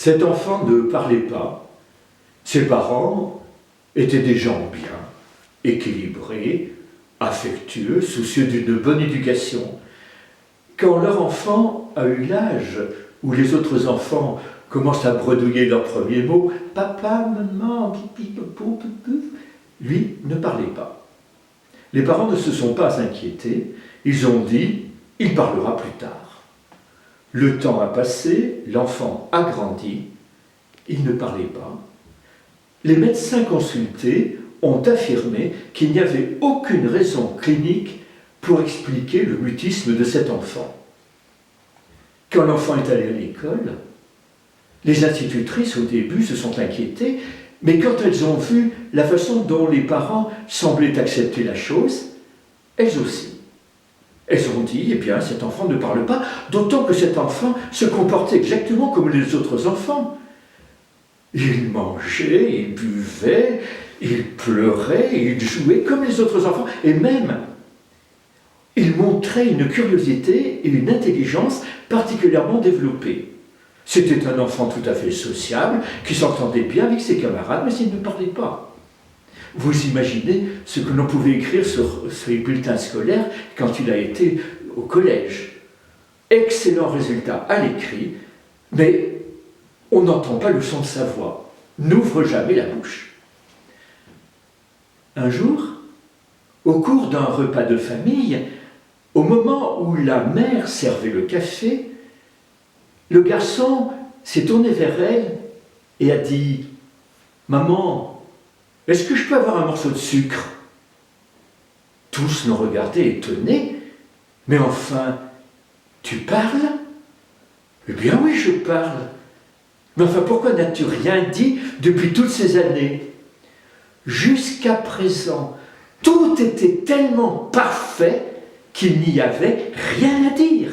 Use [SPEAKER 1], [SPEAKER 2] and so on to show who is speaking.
[SPEAKER 1] Cet enfant ne parlait pas. Ses parents étaient des gens bien, équilibrés, affectueux, soucieux d'une bonne éducation. Quand leur enfant a eu l'âge où les autres enfants commencent à bredouiller leurs premiers mots, « papa, maman, pipi, popo, popo », lui ne parlait pas. Les parents ne se sont pas inquiétés, ils ont dit « il parlera plus tard ». Le temps a passé, l'enfant a grandi, il ne parlait pas. Les médecins consultés ont affirmé qu'il n'y avait aucune raison clinique pour expliquer le mutisme de cet enfant. Quand l'enfant est allé à l'école, les institutrices au début se sont inquiétées, mais quand elles ont vu la façon dont les parents semblaient accepter la chose, elles aussi. Elles ont dit, eh bien, cet enfant ne parle pas, d'autant que cet enfant se comportait exactement comme les autres enfants. Il mangeait, il buvait, il pleurait, il jouait comme les autres enfants, et même, il montrait une curiosité et une intelligence particulièrement développées. C'était un enfant tout à fait sociable, qui s'entendait bien avec ses camarades, mais il ne parlait pas. Vous imaginez ce que l'on pouvait écrire sur ses bulletins scolaires quand il a été au collège. Excellent résultat à l'écrit, mais on n'entend pas le son de sa voix, n'ouvre jamais la bouche. Un jour, au cours d'un repas de famille, au moment où la mère servait le café, le garçon s'est tourné vers elle et a dit « Maman, est-ce que je peux avoir un morceau de sucre ?» Tous l'ont regardé étonnés. « Mais enfin, tu parles ?»« Eh bien oui, je parle. Mais enfin, pourquoi n'as-tu rien dit depuis toutes ces années ?» Jusqu'à présent, tout était tellement parfait qu'il n'y avait rien à dire.